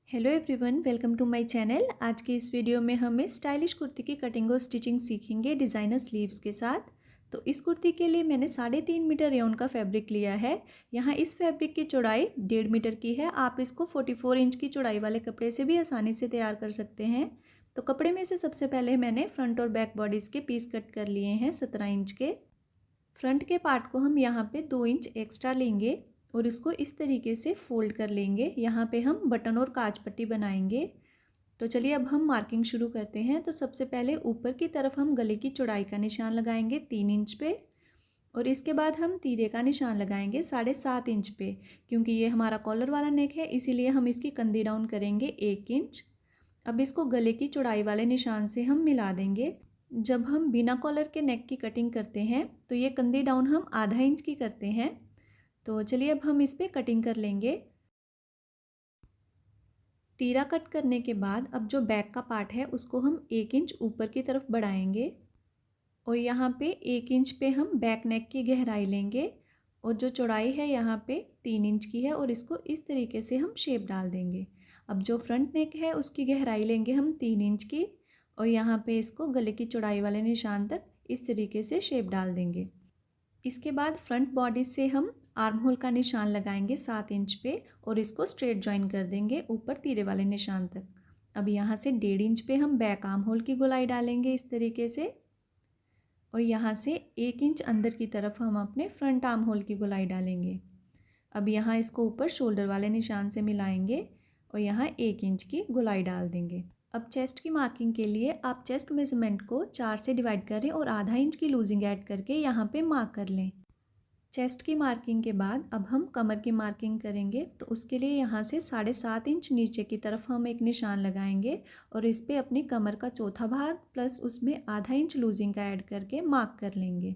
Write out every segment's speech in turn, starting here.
Hello everyone, welcome to my channel. आज के इस वीडियो में हम इस स्टाइलिश कुर्ती की कटिंग और स्टिचिंग सीखेंगे डिज़ाइनर स्लीव्स के साथ। तो इस कुर्ती के लिए मैंने 3.5 मीटर रेयॉन का फैब्रिक लिया है। यहाँ इस फैब्रिक की चौड़ाई 1.5 मीटर की है। आप इसको 44 इंच की चौड़ाई वाले कपड़े से भी आसानी से तैयार कर सकते हैं। तो कपड़े में से सबसे पहले मैंने फ्रंट और बैक बॉडीज़ के पीस कट कर लिए हैं 17 इंच के। फ्रंट के पार्ट को हम यहाँ पे 2 इंच एक्स्ट्रा लेंगे और इसको इस तरीके से फोल्ड कर लेंगे। यहाँ पे हम बटन और काज पट्टी बनाएंगे। तो चलिए अब हम मार्किंग शुरू करते हैं। तो सबसे पहले ऊपर की तरफ हम गले की चौड़ाई का निशान लगाएंगे 3 इंच पे, और इसके बाद हम तीरे का निशान लगाएंगे 7.5 इंच पे। क्योंकि ये हमारा कॉलर वाला नेक है, इसीलिए हम इसकी कंधी डाउन करेंगे 1 इंच। अब इसको गले की चौड़ाई वाले निशान से हम मिला देंगे। जब हम बिना कॉलर के नेक की कटिंग करते हैं तो ये कंधी डाउन हम आधा इंच की करते हैं। तो चलिए अब हम इस पर कटिंग कर लेंगे। तीरा कट करने के बाद अब जो बैक का पार्ट है उसको हम 1 इंच ऊपर की तरफ बढ़ाएंगे और यहाँ पे 1 इंच पे हम बैक नेक की गहराई लेंगे। और जो चौड़ाई है यहाँ पे 3 इंच की है और इसको इस तरीके से हम शेप डाल देंगे। अब जो फ्रंट नेक है उसकी गहराई लेंगे हम 3 इंच की और यहाँ पे इसको गले की चौड़ाई वाले निशान तक इस तरीके से शेप डाल देंगे। इसके बाद फ्रंट बॉडी से हम आर्म होल का निशान लगाएंगे 7 इंच पे और इसको स्ट्रेट जॉइन कर देंगे ऊपर तीरे वाले निशान तक। अब यहाँ से 1.5 इंच पे हम बैक आर्म होल की गोलाई डालेंगे इस तरीके से, और यहाँ से 1 इंच अंदर की तरफ हम अपने फ्रंट आर्म होल की गोलाई डालेंगे। अब यहाँ इसको ऊपर शोल्डर वाले निशान से मिलाएंगे और यहाँ 1 इंच की गोलाई डाल देंगे। अब चेस्ट की मार्किंग के लिए आप चेस्ट मेजरमेंट को 4 से डिवाइड करें और आधा इंच की लूजिंग ऐड करके यहाँ पे मार्क कर लें। चेस्ट की मार्किंग के बाद अब हम कमर की मार्किंग करेंगे। तो उसके लिए यहाँ से 7.5 इंच नीचे की तरफ हम एक निशान लगाएंगे और इस पे अपनी कमर का चौथा भाग प्लस उसमें आधा इंच लूजिंग का ऐड करके मार्क कर लेंगे।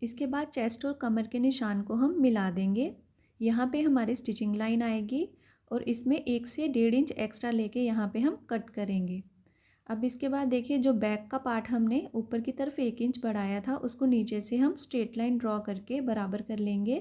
इसके बाद चेस्ट और कमर के निशान को हम मिला देंगे। यहाँ पे हमारी स्टिचिंग लाइन आएगी और इसमें 1 से 1.5 इंच एक्स्ट्रा लेके यहाँ पे हम कट करेंगे। अब इसके बाद देखिए जो बैक का पार्ट हमने ऊपर की तरफ 1 इंच बढ़ाया था उसको नीचे से हम स्ट्रेट लाइन ड्रॉ करके बराबर कर लेंगे।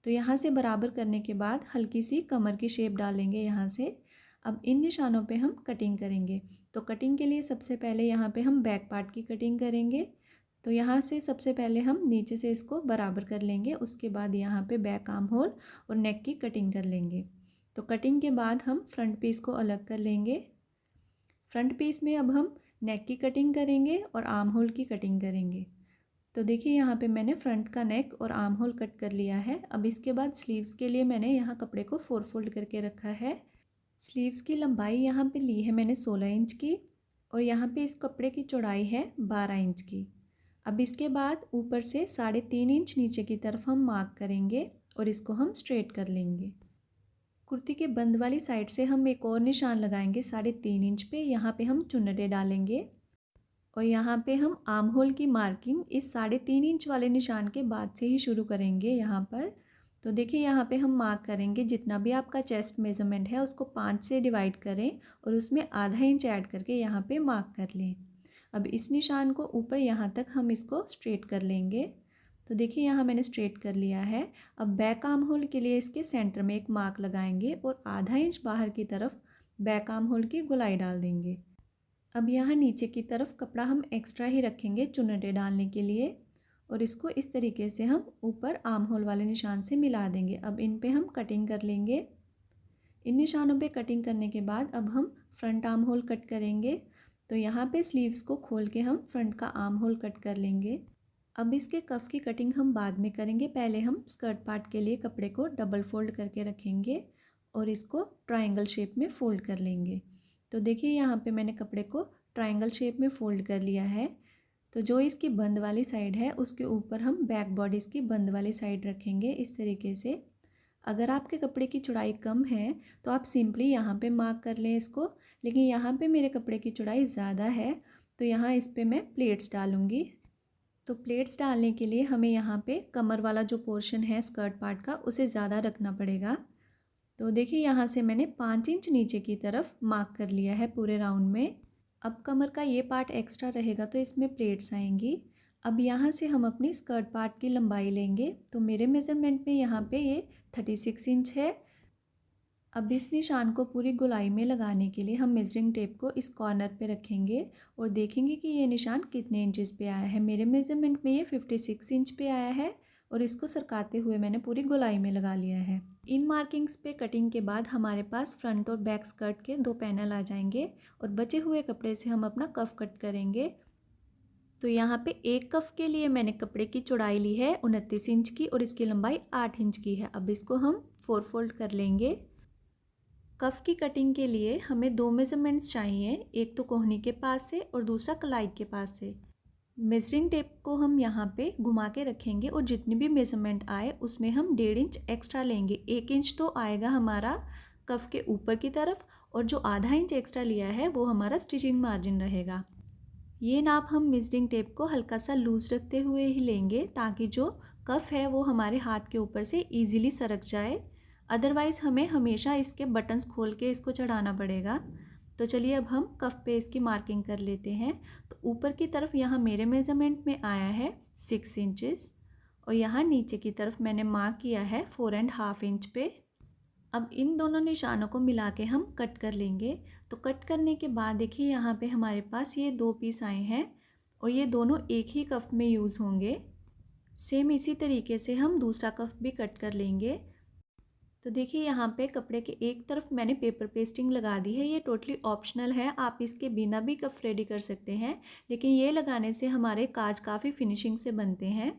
तो यहाँ से बराबर करने के बाद हल्की सी कमर की शेप डालेंगे यहाँ से। अब इन निशानों पे हम कटिंग करेंगे। तो कटिंग के लिए सबसे पहले यहाँ पे हम बैक पार्ट की कटिंग करेंगे। तो यहाँ से सबसे पहले हम नीचे से इसको बराबर कर लेंगे, उसके बाद यहाँ पे बैक आर्म होल और नेक की कटिंग कर लेंगे। तो कटिंग के बाद हम फ्रंट पीस को अलग कर लेंगे। फ्रंट पीस में अब हम नेक की कटिंग करेंगे और आर्म होल की कटिंग करेंगे। तो देखिए यहाँ पे मैंने फ्रंट का नेक और आर्म होल कट कर लिया है। अब इसके बाद स्लीव्स के लिए मैंने यहाँ कपड़े को 4 फोल्ड करके रखा है। स्लीव्स की लंबाई यहाँ पे ली है मैंने 16 इंच की और यहाँ पे इस कपड़े की चौड़ाई है 12 इंच की। अब इसके बाद ऊपर से 3.5 इंच नीचे की तरफ हम मार्क करेंगे और इसको हम स्ट्रेट कर लेंगे। कुर्ती के बंद वाली साइड से हम एक और निशान लगाएंगे 3.5 इंच पे। यहाँ पे हम चुन्नटे डालेंगे और यहाँ पे हम आर्म होल की मार्किंग इस 3.5 इंच वाले निशान के बाद से ही शुरू करेंगे यहाँ पर। तो देखिए यहाँ पे हम मार्क करेंगे, जितना भी आपका चेस्ट मेजरमेंट है उसको 5 से डिवाइड करें और उसमें आधा इंच ऐड करके यहाँ पे मार्क कर लें। अब इस निशान को ऊपर यहाँ तक हम इसको स्ट्रेट कर लेंगे। तो देखिए यहाँ मैंने स्ट्रेट कर लिया है। अब बैक आर्म होल के लिए इसके सेंटर में एक मार्क लगाएंगे और आधा इंच बाहर की तरफ बैक आर्म होल की गोलाई डाल देंगे। अब यहाँ नीचे की तरफ कपड़ा हम एक्स्ट्रा ही रखेंगे चुन्नटे डालने के लिए और इसको इस तरीके से हम ऊपर आर्म होल वाले निशान से मिला देंगे। अब इन पे हम कटिंग कर लेंगे। इन निशानों पे कटिंग करने के बाद अब हम फ्रंट आर्म होल कट करेंगे। तो यहाँ पे स्लीव्स को खोल के हम फ्रंट का आर्म होल कट कर लेंगे। अब इसके कफ की कटिंग हम बाद में करेंगे। पहले हम स्कर्ट पार्ट के लिए कपड़े को डबल फोल्ड करके रखेंगे और इसको ट्रायंगल शेप में फोल्ड कर लेंगे। तो देखिए यहाँ पे मैंने कपड़े को ट्रायंगल शेप में फोल्ड कर लिया है। तो जो इसकी बंद वाली साइड है उसके ऊपर हम बैक बॉडी इसकी बंद वाली साइड रखेंगे इस तरीके से। अगर आपके कपड़े की चौड़ाई कम है तो आप सिंपली यहाँ पे मार्क कर लें इसको, लेकिन यहाँ पे मेरे कपड़े की चौड़ाई ज़्यादा है तो यहाँ इस पर मैं प्लेट्स डालूँगी। तो प्लेट्स डालने के लिए हमें यहाँ पे कमर वाला जो पोर्शन है स्कर्ट पार्ट का उसे ज़्यादा रखना पड़ेगा। तो देखिए यहाँ से मैंने 5 इंच नीचे की तरफ मार्क कर लिया है पूरे राउंड में। अब कमर का ये पार्ट एक्स्ट्रा रहेगा तो इसमें प्लेट्स आएंगी। अब यहाँ से हम अपनी स्कर्ट पार्ट की लंबाई लेंगे। तो मेरे मेज़रमेंट में यहाँ पे ये 36 इंच है। अब इस निशान को पूरी गोलाई में लगाने के लिए हम मेजरिंग टेप को इस कॉर्नर पे रखेंगे और देखेंगे कि ये निशान कितने इंचेस पे आया है। मेरे मेज़रमेंट में ये 56 इंच पे आया है और इसको सरकाते हुए मैंने पूरी गोलाई में लगा लिया है। इन मार्किंग्स पे कटिंग के बाद हमारे पास फ्रंट और बैक स्कर्ट के 2 पैनल आ जाएंगे और बचे हुए कपड़े से हम अपना कफ कट करेंगे। तो यहाँ पे एक कफ के लिए मैंने कपड़े की चौड़ाई ली है 29 इंच की और इसकी लंबाई 8 इंच की है। अब इसको हम 4 फोल्ड कर लेंगे। कफ की कटिंग के लिए हमें 2 मेज़रमेंट्स चाहिए, एक तो कोहनी के पास से और दूसरा कलाई के पास से। मेजरिंग टेप को हम यहाँ पे घुमा के रखेंगे और जितनी भी मेज़रमेंट आए उसमें हम 1.5 इंच एक्स्ट्रा लेंगे। 1 इंच तो आएगा हमारा कफ के ऊपर की तरफ और जो आधा इंच एक्स्ट्रा लिया है वो हमारा स्टिचिंग मार्जिन रहेगा। ये नाप हम मेजरिंग टेप को हल्का सा लूज़ रखते हुए ही लेंगे ताकि जो कफ है वो हमारे हाथ के ऊपर से ईजिली सरक जाए, अदरवाइज़ हमें हमेशा इसके बटन्स खोल के इसको चढ़ाना पड़ेगा। तो चलिए अब हम कफ पे इसकी मार्किंग कर लेते हैं। तो ऊपर की तरफ यहाँ मेरे मेज़रमेंट में आया है 6 इंचेस और यहाँ नीचे की तरफ मैंने मार्क किया है 4.5 इंच पे। अब इन दोनों निशानों को मिला के हम कट कर लेंगे। तो कट करने के बाद देखिए यहाँ पे हमारे पास ये 2 पीस आए हैं और ये दोनों एक ही कफ में यूज़ होंगे। सेम इसी तरीके से हम दूसरा कफ भी कट कर लेंगे। तो देखिए यहाँ पे कपड़े के एक तरफ मैंने पेपर पेस्टिंग लगा दी है। ये टोटली ऑप्शनल है, आप इसके बिना भी कफ रेडी कर सकते हैं, लेकिन ये लगाने से हमारे काज काफ़ी फिनिशिंग से बनते हैं।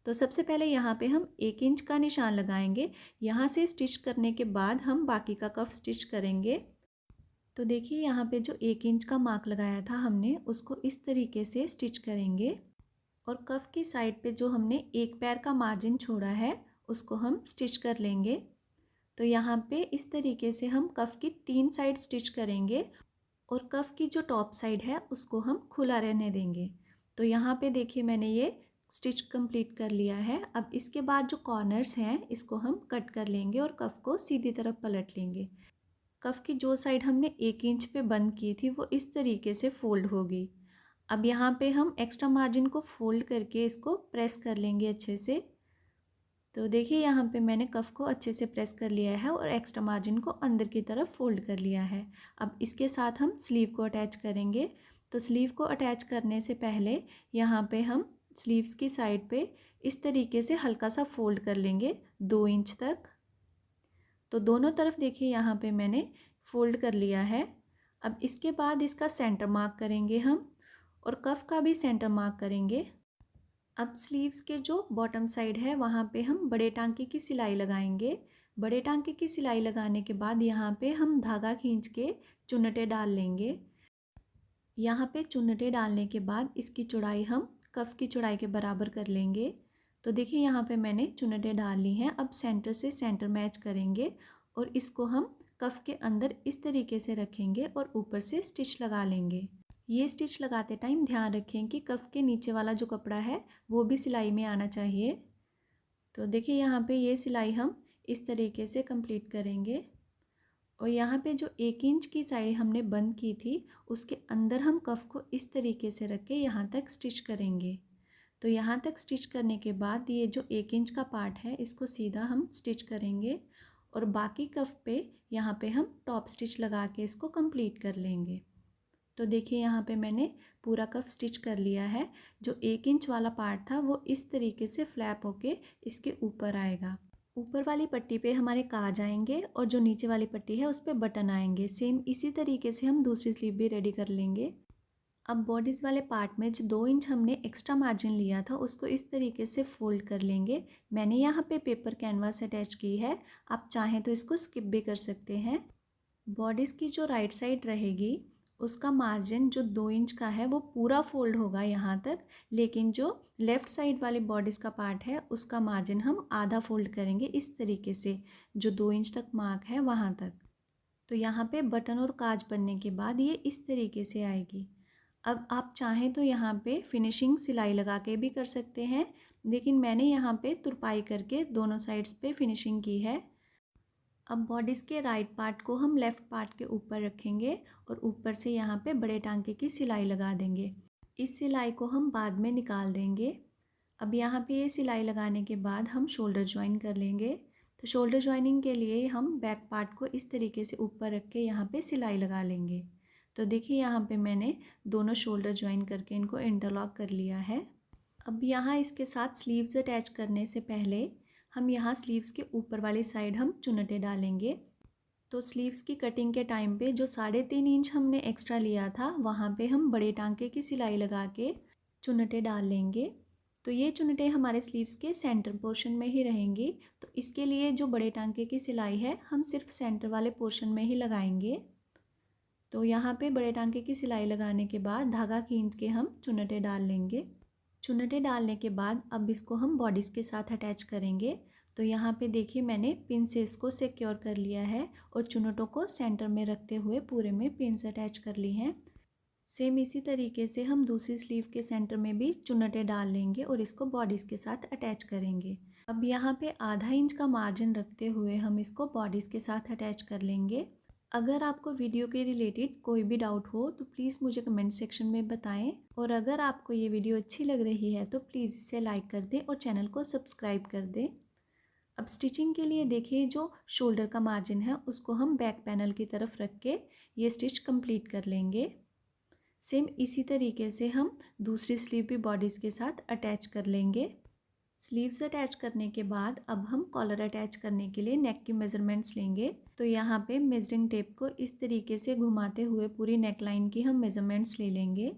तो सबसे पहले यहाँ पे हम 1 इंच का निशान लगाएंगे। यहाँ से स्टिच करने के बाद हम बाकी का कफ स्टिच करेंगे। तो देखिए यहाँ पे जो 1 इंच का मार्क लगाया था हमने उसको इस तरीके से स्टिच करेंगे और कफ की साइड पे जो हमने एक पैर का मार्जिन छोड़ा है उसको हम स्टिच कर लेंगे। तो यहाँ पे इस तरीके से हम कफ की 3 साइड स्टिच करेंगे और कफ की जो टॉप साइड है उसको हम खुला रहने देंगे। तो यहाँ पे देखिए मैंने ये स्टिच कंप्लीट कर लिया है। अब इसके बाद जो कॉर्नर्स हैं इसको हम कट कर लेंगे और कफ को सीधी तरफ पलट लेंगे। कफ की जो साइड हमने 1 इंच पे बंद की थी वो इस तरीके से फोल्ड होगी। अब यहाँ पे हम एक्स्ट्रा मार्जिन को फोल्ड करके इसको प्रेस कर लेंगे अच्छे से। तो देखिए यहाँ पे मैंने कफ को अच्छे से प्रेस कर लिया है और एक्स्ट्रा मार्जिन को अंदर की तरफ फोल्ड कर लिया है। अब इसके साथ हम स्लीव को अटैच करेंगे। तो स्लीव को अटैच करने से पहले यहाँ पे हम स्लीव्स की साइड पे इस तरीके से हल्का सा फोल्ड कर लेंगे 2 इंच तक। तो दोनों तरफ देखिए यहाँ पे मैंने फोल्ड कर लिया है। अब इसके बाद इसका सेंटर मार्क करेंगे हम और कफ का भी सेंटर मार्क करेंगे। अब स्लीव्स के जो बॉटम साइड है वहाँ पे हम बड़े टांके की सिलाई लगाएंगे। बड़े टांके की सिलाई लगाने के बाद यहाँ पे हम धागा खींच के चुन्नटे डाल लेंगे। यहाँ पे चुन्नटे डालने के बाद इसकी चौड़ाई हम कफ की चौड़ाई के बराबर कर लेंगे। तो देखिए यहाँ पे मैंने चुन्नटे डाल ली हैं। अब सेंटर से सेंटर मैच करेंगे और इसको हम कफ के अंदर इस तरीके से रखेंगे और ऊपर से स्टिच लगा लेंगे। ये स्टिच लगाते टाइम ध्यान रखें कि कफ के नीचे वाला जो कपड़ा है वो भी सिलाई में आना चाहिए। तो देखिए यहाँ पे ये सिलाई हम इस तरीके से कंप्लीट करेंगे और यहाँ पे जो 1 इंच की साइड हमने बंद की थी उसके अंदर हम कफ को इस तरीके से रख के यहाँ तक स्टिच करेंगे। तो यहाँ तक स्टिच करने के बाद ये जो 1 इंच का पार्ट है इसको सीधा हम स्टिच करेंगे और बाकी कफ पे यहाँ पे हम टॉप स्टिच लगा के इसको कंप्लीट कर लेंगे। तो देखिए यहाँ पे मैंने पूरा कफ स्टिच कर लिया है। जो 1 इंच वाला पार्ट था वो इस तरीके से फ्लैप होके इसके ऊपर आएगा। ऊपर वाली पट्टी पे हमारे काज आएंगे और जो नीचे वाली पट्टी है उस पर बटन आएंगे। सेम इसी तरीके से हम दूसरी स्लीव भी रेडी कर लेंगे। अब बॉडीज़ वाले पार्ट में जो 2 इंच हमने एक्स्ट्रा मार्जिन लिया था उसको इस तरीके से फोल्ड कर लेंगे। मैंने यहाँ पे पेपर कैनवास अटैच की है, आप चाहें तो इसको स्किप भी कर सकते हैं। बॉडीज़ की जो राइट साइड रहेगी उसका मार्जिन जो 2 इंच का है वो पूरा फोल्ड होगा यहाँ तक, लेकिन जो लेफ़्ट साइड वाली बॉडीज़ का पार्ट है उसका मार्जिन हम आधा फोल्ड करेंगे इस तरीके से, जो 2 इंच तक मार्क है वहाँ तक। तो यहाँ पे बटन और काज बनने के बाद ये इस तरीके से आएगी। अब आप चाहें तो यहाँ पे फिनिशिंग सिलाई लगा के भी कर सकते हैं, लेकिन मैंने यहाँ पे तुरपाई करके दोनों साइड्स पे फिनिशिंग की है। अब बॉडीज़ के राइट पार्ट को हम लेफ़्ट पार्ट के ऊपर रखेंगे और ऊपर से यहाँ पे बड़े टांके की सिलाई लगा देंगे। इस सिलाई को हम बाद में निकाल देंगे। अब यहाँ पे ये सिलाई लगाने के बाद हम शोल्डर ज्वाइन कर लेंगे। तो शोल्डर जॉइनिंग के लिए हम बैक पार्ट को इस तरीके से ऊपर रख के यहाँ पे सिलाई लगा लेंगे। तो देखिए यहाँ पे मैंने दोनों शोल्डर जॉइन करके इनको इंटरलॉक कर लिया है। अब यहाँ इसके साथ स्लीव्स अटैच करने से पहले हम यहाँ स्लीव्स के ऊपर वाली साइड हम चुन्नटें डालेंगे। तो स्लीव्स की कटिंग के टाइम पे जो 3.5 इंच हमने एक्स्ट्रा लिया था वहाँ पे हम बड़े टांके की सिलाई लगा के चुन्नटें डाल लेंगे। तो ये चुन्नटें हमारे स्लीव्स के सेंटर पोर्शन में ही रहेंगी। तो इसके लिए जो बड़े टांके की सिलाई है हम सिर्फ सेंटर वाले पोर्शन में ही लगाएंगे। तो यहाँ पे बड़े टांके की सिलाई लगाने के बाद धागा खींच के हम चुन्नटें डाल लेंगे। चुन्नटें डालने के बाद अब इसको हम बॉडीज़ के साथ अटैच करेंगे। तो यहाँ पे देखिए मैंने पिन से इसको सिक्योर कर लिया है और चुन्नटों को सेंटर में रखते हुए पूरे में पिन से अटैच कर ली हैं। सेम इसी तरीके से हम दूसरी स्लीव के सेंटर में भी चुन्नटें डाल लेंगे और इसको बॉडीज़ के साथ अटैच करेंगे। अब यहाँ पे आधा इंच का मार्जिन रखते हुए हम इसको बॉडीज़ के साथ अटैच कर लेंगे। अगर आपको वीडियो के रिलेटेड कोई भी डाउट हो तो प्लीज़ मुझे कमेंट सेक्शन में बताएं और अगर आपको ये वीडियो अच्छी लग रही है तो प्लीज़ इसे लाइक कर दें और चैनल को सब्सक्राइब कर दें। अब स्टिचिंग के लिए देखिए जो शोल्डर का मार्जिन है उसको हम बैक पैनल की तरफ रख के ये स्टिच कंप्लीट कर लेंगे। सेम इसी तरीके से हम दूसरी स्लीव भी बॉडीज़ के साथ अटैच कर लेंगे। स्लीव्स अटैच करने के बाद अब हम कॉलर अटैच करने के लिए नेक की मेज़रमेंट्स लेंगे। तो यहाँ पे मेजरिंग टेप को इस तरीके से घुमाते हुए पूरी नेक लाइन की हम मेज़रमेंट्स ले लेंगे।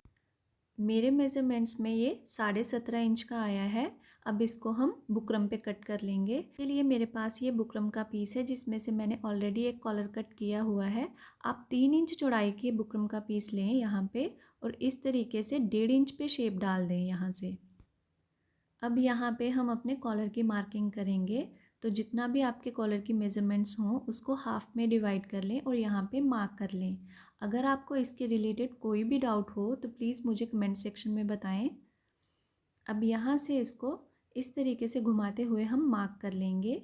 मेरे मेज़रमेंट्स में ये 17.5 इंच का आया है। अब इसको हम बुकरम पे कट कर लेंगे। इसके लिए मेरे पास ये बुकरम का पीस है जिसमें से मैंने ऑलरेडी एक कॉलर कट किया हुआ है। आप 3 इंच चौड़ाई की बुकरम का पीस लें यहाँ पे और इस तरीके से 1.5 इंच पे शेप डाल दें यहाँ से। अब यहाँ पे हम अपने कॉलर की मार्किंग करेंगे। तो जितना भी आपके कॉलर की मेज़रमेंट्स हों उसको हाफ में डिवाइड कर लें और यहाँ पे मार्क कर लें। अगर आपको इसके रिलेटेड कोई भी डाउट हो तो प्लीज़ मुझे कमेंट सेक्शन में बताएं। अब यहाँ से इसको इस तरीके से घुमाते हुए हम मार्क कर लेंगे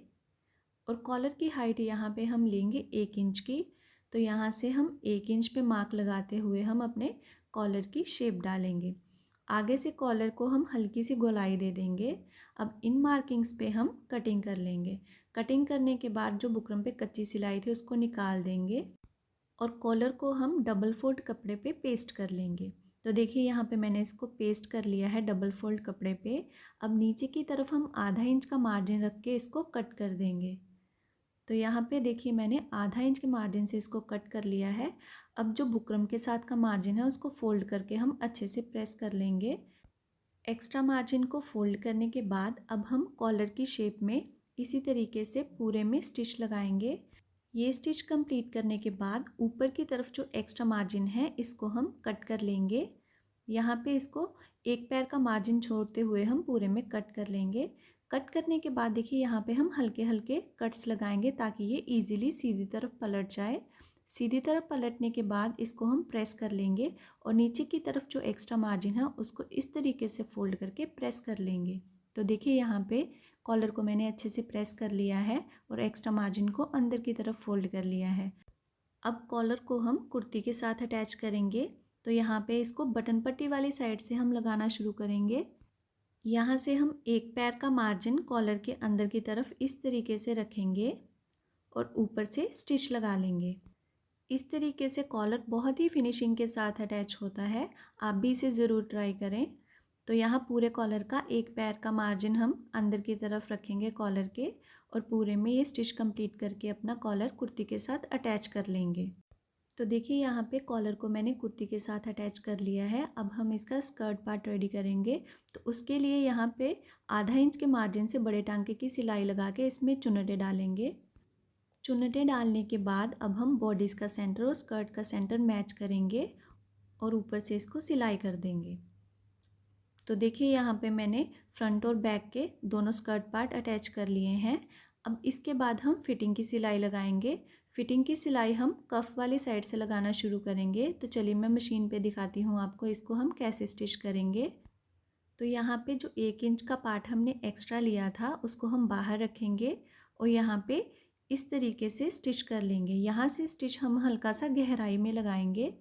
और कॉलर की हाइट यहाँ पे हम लेंगे 1 इंच की। तो यहाँ से हम 1 इंच पे मार्क लगाते हुए हम अपने कॉलर की शेप डालेंगे। आगे से कॉलर को हम हल्की सी गोलाई दे देंगे। अब इन मार्किंग्स पे हम कटिंग कर लेंगे। कटिंग करने के बाद जो बुकरम पे कच्ची सिलाई थी उसको निकाल देंगे और कॉलर को हम डबल फोल्ड कपड़े पे पेस्ट कर लेंगे। तो देखिए यहाँ पे मैंने इसको पेस्ट कर लिया है डबल फोल्ड कपड़े पे। अब नीचे की तरफ हम आधा इंच का मार्जिन रख के इसको कट कर देंगे। तो यहाँ पे देखिए मैंने आधा इंच के मार्जिन से इसको कट कर लिया है। अब जो बुकरम के साथ का मार्जिन है उसको फोल्ड करके हम अच्छे से प्रेस कर लेंगे। एक्स्ट्रा मार्जिन को फोल्ड करने के बाद अब हम कॉलर की शेप में इसी तरीके से पूरे में स्टिच लगाएंगे। ये स्टिच कंप्लीट करने के बाद ऊपर की तरफ जो एक्स्ट्रा मार्जिन है इसको हम कट कर लेंगे। यहाँ पे इसको एक पैर का मार्जिन छोड़ते हुए हम पूरे में कट कर लेंगे। कट करने के बाद देखिए यहाँ पे हम हल्के हल्के कट्स लगाएंगे ताकि ये इजीली सीधी तरफ पलट जाए। सीधी तरफ पलटने के बाद इसको हम प्रेस कर लेंगे और नीचे की तरफ जो एक्स्ट्रा मार्जिन है उसको इस तरीके से फोल्ड करके प्रेस कर लेंगे। तो देखिए यहाँ पे कॉलर को मैंने अच्छे से प्रेस कर लिया है और एक्स्ट्रा मार्जिन को अंदर की तरफ फोल्ड कर लिया है। अब कॉलर को हम कुर्ती के साथ अटैच करेंगे। तो यहाँ पे इसको बटन पट्टी वाली साइड से हम लगाना शुरू करेंगे। यहाँ से हम एक पैर का मार्जिन कॉलर के अंदर की तरफ इस तरीके से रखेंगे और ऊपर से स्टिच लगा लेंगे। इस तरीके से कॉलर बहुत ही फिनिशिंग के साथ अटैच होता है। आप भी इसे ज़रूर ट्राई करें। तो यहाँ पूरे कॉलर का एक पैर का मार्जिन हम अंदर की तरफ रखेंगे कॉलर के और पूरे में ये स्टिच कंप्लीट करके अपना कॉलर कुर्ती के साथ अटैच कर लेंगे। तो देखिए यहाँ पे कॉलर को मैंने कुर्ती के साथ अटैच कर लिया है। अब हम इसका स्कर्ट पार्ट रेडी करेंगे। तो उसके लिए यहाँ पे आधा इंच के मार्जिन से बड़े टांके की सिलाई लगा के इसमें चुन्नटें डालेंगे। चुन्नटें डालने के बाद अब हम बॉडीज़ का सेंटर और स्कर्ट का सेंटर मैच करेंगे और ऊपर से इसको सिलाई कर देंगे। तो देखिए यहाँ पे मैंने फ्रंट और बैक के दोनों स्कर्ट पार्ट अटैच कर लिए हैं। अब इसके बाद हम फिटिंग की सिलाई लगाएंगे। फिटिंग की सिलाई हम कफ वाली साइड से लगाना शुरू करेंगे। तो चलिए मैं मशीन पे दिखाती हूँ आपको इसको हम कैसे स्टिच करेंगे। तो यहाँ पे जो 1 इंच का पार्ट हमने एक्स्ट्रा लिया था उसको हम बाहर रखेंगे और यहाँ पे इस तरीके से स्टिच कर लेंगे। यहाँ से स्टिच हम हल्का सा गहराई में लगाएंगे।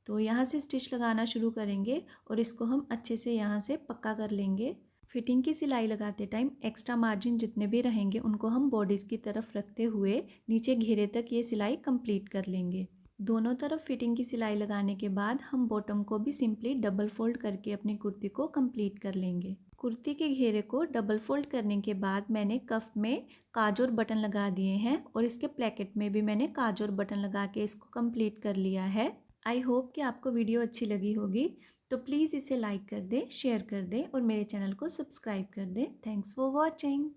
तो यहाँ से स्टिच लगाना शुरू करेंगे और इसको हम अच्छे से यहाँ से पक्का कर लेंगे। फिटिंग की सिलाई लगाते टाइम एक्स्ट्रा मार्जिन जितने भी रहेंगे उनको हम बॉडीज़ की तरफ रखते हुए नीचे घेरे तक ये सिलाई कंप्लीट कर लेंगे। दोनों तरफ फिटिंग की सिलाई लगाने के बाद हम बॉटम को भी सिंपली डबल फोल्ड करके अपनी कुर्ती को कंप्लीट कर लेंगे। कुर्ती के घेरे को डबल फोल्ड करने के बाद मैंने कफ में काज और बटन लगा दिए हैं और इसके प्लेकेट में भी मैंने काज और बटन लगा के इसको कंप्लीट कर लिया है। आई होप कि आपको वीडियो अच्छी लगी होगी, तो प्लीज़ इसे लाइक कर दें, शेयर कर दें और मेरे चैनल को सब्सक्राइब कर दें। Thanks for watching.